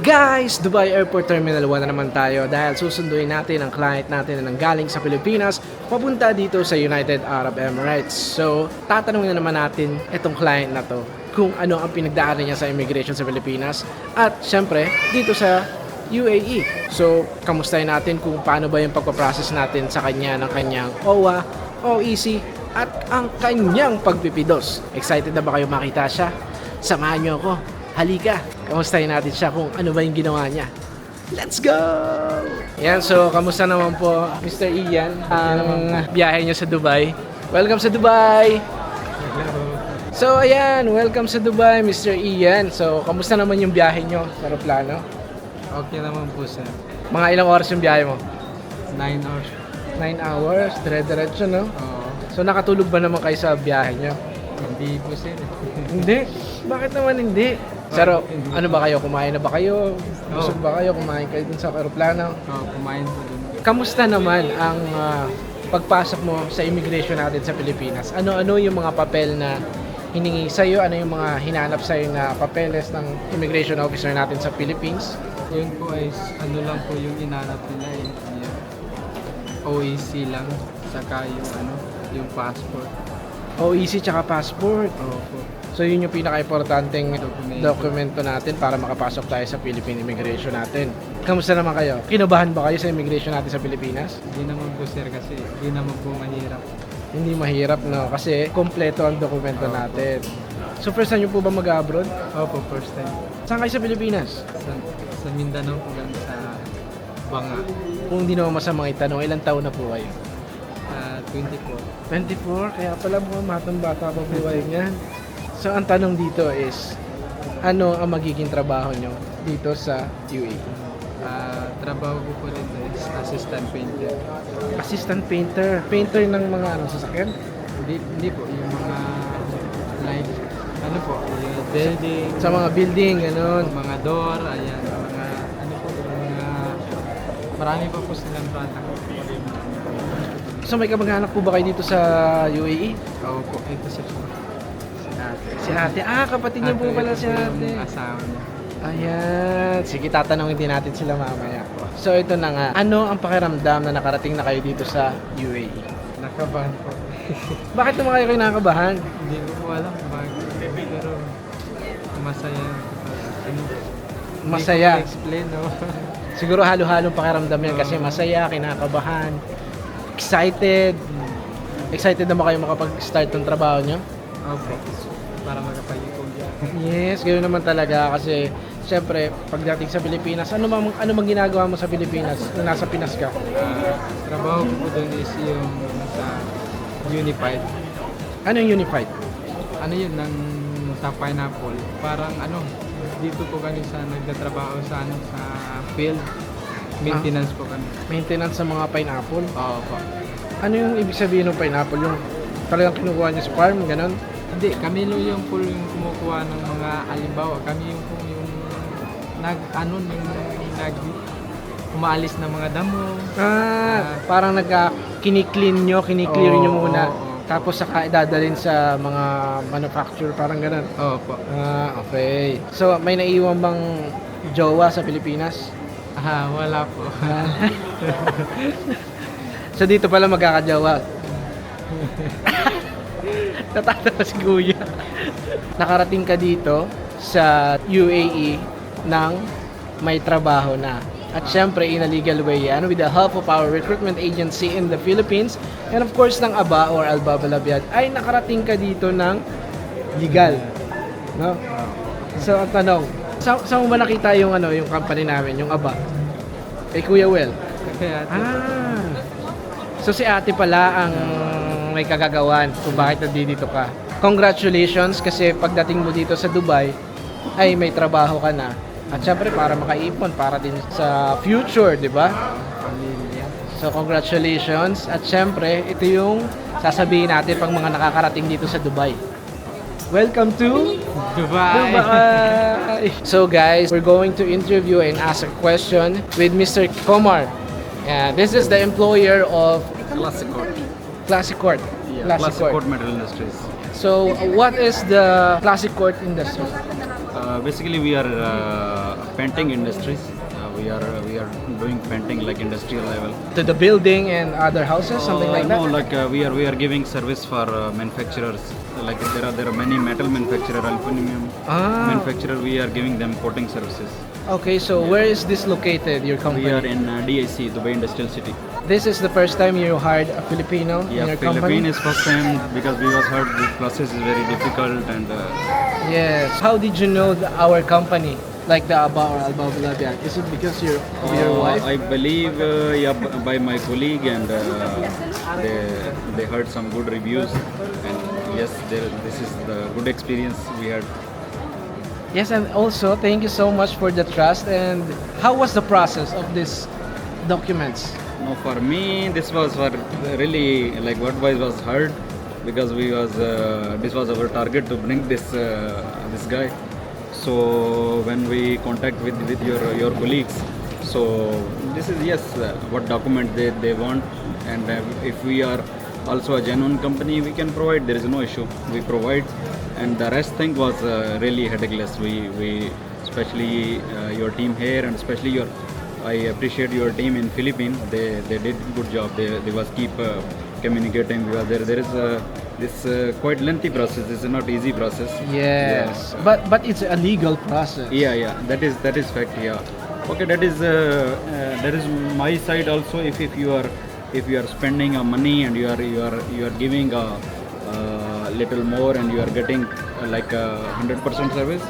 Guys, Dubai Airport Terminal 1 na naman tayo dahil susunduin natin ang client natin na nanggaling sa Pilipinas papunta dito sa United Arab Emirates. So, tatanungin na naman natin itong client na to kung ano ang pinagdaanan niya sa immigration sa Pilipinas at syempre dito sa UAE. So, kamustahin natin kung paano ba yung pagpaprocess natin sa kanya ng kanyang OWA, OEC at ang kanyang pagpipidos. Excited na ba kayo makita siya? Samahan niyo ako. Halika, kamustahin natin siya kung ano ba yung ginawa niya. Let's go! Yan, so kamusta naman po Mr. Ian ang biyahe niyo sa Dubai? Welcome sa Dubai! So ayan, welcome sa Dubai Mr. Ian. So kamusta naman yung biyahe niyo sa aeroplano? Okay naman po, sir. Mga ilang oras yung biyahe mo? 9 hours. 9 hours, dire-diretso no? Oo. So nakatulog ba naman kayo sa biyahe niyo? Hindi po, sir. Hindi. Bakit naman hindi? Pero ano ba kayo? Kumain na ba kayo? Busog ba kayo? Kumain kayo dun sa aeroplano? Oo, kumain po dun. Kamusta naman ang pagpasok mo sa immigration natin sa Pilipinas? Ano-ano yung mga papel na hiningi sa'yo? Ano yung mga hinanap sa'yo na papeles ng immigration officer natin sa Philippines? Yun po ay ano lang po yung inanap nila eh. Yung OEC lang. Saka yung passport. OEC tsaka passport. Oo po. So yun yung pinaka-importanting Dokumento. dokumento natin para makapasok tayo sa Philippine immigration natin. Kamusta naman kayo? Kinabahan ba kayo sa immigration natin sa Pilipinas? Hindi naman po, sir, kasi hindi naman po mahirap. Hindi mahirap, no? Kasi kompleto ang dokumento natin. So first time nyo po ba mag-abroad? Opo, first time. Saan kayo sa Pilipinas? Sa Mindanao po lang sa Banga. Kung hindi naman masamang itanong, ilang taon na po kayo? 24. 24? Kaya pala mukhang matang bata pa po kayo niyan. So ang tanong dito is, ano ang magiging trabaho nyo dito sa UAE? Trabaho ko po dito is assistant painter. Assistant painter. Painter ng mga sasakyan? Hindi po, yung mga like, ano po, yung building, Sa mga building, gano'n. mga door, ayan, mga, ano po, mga, marami pa po silang product. So may kamag-anak po ba kayo dito sa UAE? Oo po, ito siya po. Si ate. Kapatid niyo po pala si Ito ate. yung asawa niya. Ayan. Sige, tatanungin din natin sila mamaya. So ito na nga. Ano ang pakiramdam na nakarating na kayo dito sa UAE? Nakabahan po. Bakit naman kayo kinakabahan? Hindi ko po alam bakit. Pero masaya. Ano, Masaya. Hindi ko explain, no? Siguro halo-halong pakiramdam yan kasi masaya, kinakabahan, excited. Excited na ba kayo makapag-start ng trabaho nyo? Opo. Para magkapag-ipon dyan. Yes, ganoon naman talaga kasi syempre pagdating sa Pilipinas, ano mang ginagawa mo sa Pilipinas kung nasa Pinas ka? Trabaho ko po doon is yung sa Unified. Ano yung Unified? Ano yun, sa Pineapple. Parang dito po kami sa nagtatrabaho sa sa field. Maintenance po kami. Maintenance sa mga pineapple. Oo po. Ano yung ibig sabihin ng pineapple? Yung talagang kinukuha niyo sa farm, gano'n? Hindi, kami yung po yung kumukuha ng mga alimbawa. Kami yung po yung umaalis ng mga damo. Parang kiniklear nyo muna. Oo. Tapos saka idadalhin sa mga manufacturer, parang gano'n. Opo. Okay. So, may naiwan bang jowa sa Pilipinas? Wala po. So, dito pala magkakajowa. Natatawa si Kuya. Nakarating ka dito sa UAE ng may trabaho na. At syempre, in a legal way yan, with the help of our recruitment agency in the Philippines, and of course, ng ABA or Al-Babalabiyad, ay nakarating ka dito ng legal. No? So, ang tanong, saan mo ba nakita yung, yung company namin, yung ABA? Kay Kuya Well? Kaya So, si ate pala ang may kagagawan kung bakit nandito ka. Congratulations kasi pagdating mo dito sa Dubai, ay may trabaho ka na. At syempre para makaipon, para din sa future, di ba? pamilya. So congratulations. At syempre, ito yung sasabihin natin pang mga nakakarating dito sa Dubai. Welcome to Dubai! Dubai! So guys, we're going to interview and ask a question with Mr. Komar. This is the employer of Classic Court. Classic Court. Classic Court Metal Industries. So what is the Classic Court industry? Basically, we are painting industries. We are doing painting like industrial level. To the building and other houses, something like that? No, like we are giving service for manufacturers. Like there are many metal manufacturer, aluminum manufacturer. We are giving them coating services. Okay, so where is this located, your company? We are in DIC, Dubai Industrial City. This is the first time you hired a Filipino in Yeah, your Philippines company? is first time because we was heard this process is very difficult and Yes. How did you know our company? Like the Aba or Alba Bulabian? Is it because of your wife? I believe yeah, by my colleague and they heard some good reviews and yes, this is the good experience we had. Yes, and also thank you so much for the trust. And how was the process of these documents? No, for me this was for really like what was hard because we was this was our target to bring this guy. So when we contact with your colleagues, so this is yes what document they want and if we are also a genuine company we can provide, there is no issue, we provide, and the rest thing was really headacheless. We especially your team here and especially your I appreciate your team in Philippines. They did good job. They was keep communicating because there is this quite lengthy process. This is not easy process. Yes, Yeah. but it's a legal process. Yeah, that is fact. Yeah. Okay, that is my side also. If you are spending money and you are giving a little more and you are getting like 100% service,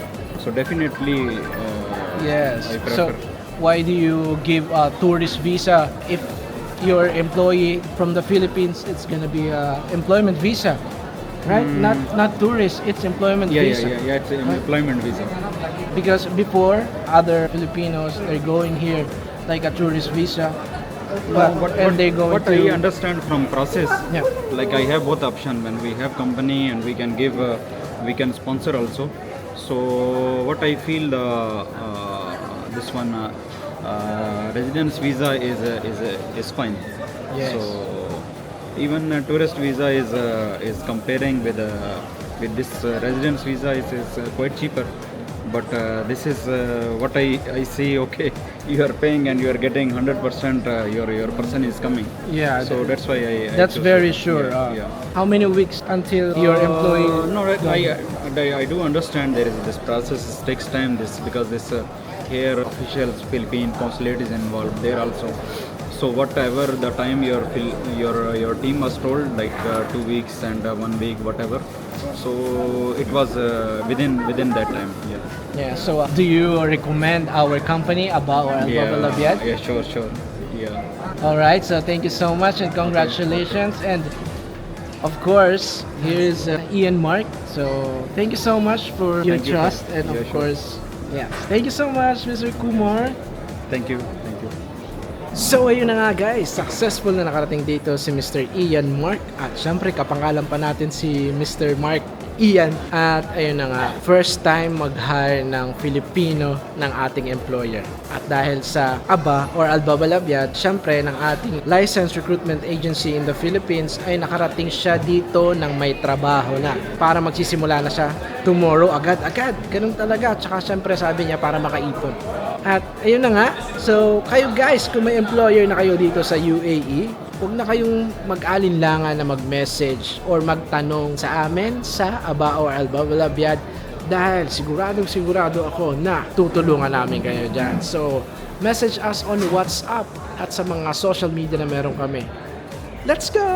so definitely Yes. I So prefer. why do you give a tourist visa if your employee from the Philippines? It's gonna be a employment visa, right? Not tourist. It's employment Yeah, visa. it's an employment visa. Because before other Filipinos they're going here like a tourist visa, and they're going what to I understand from process, Yeah. like I have both option when we have company and we can give, we can sponsor also. So what I feel this one residence visa is fine. Yes. So even tourist visa is comparing with this residence visa is quite cheaper. But this is what I see. Okay, you are paying and you are getting 100%. Your person is coming. Yeah, So that's why I that's chose very it. sure. Yeah, How many weeks until your employee? No, I do understand there is this process takes time. This because this here officials Philippine consulate is involved there also. So whatever the time your team was told, like 2 weeks and 1 week, whatever. So it was within that time. Yeah. Yeah. So do you recommend our company about our Alba Labiad? Yeah, sure. Yeah. All right. So thank you so much and congratulations. And of course, here's Ian Mark. So thank you so much for your Thank you. trust and Yeah, of sure. course, yeah. Thank you so much, Mr. Kumar. Thank you. So ayun na nga guys, successful na nakarating dito si Mr. Ian Mark at syempre kapangalan pa natin si Mr. Mark Ian at ayun na nga, first time mag-hire ng Filipino ng ating employer. At dahil sa ABA or Alba Balabiad, syempre ng ating Licensed Recruitment Agency in the Philippines ay nakarating siya dito ng may trabaho na para magsisimula na siya tomorrow agad-agad. Ganun talaga. Tsaka syempre sabi niya para makaipon. At ayun na nga, so kayo guys, kung may employer na kayo dito sa UAE, huwag na kayong mag-alinlangan na mag-message or magtanong sa amin sa ABA or Alba Balabiad dahil sigurado ako na tutulungan namin kayo dyan. So, message us on WhatsApp at sa mga social media na meron kami. Let's go!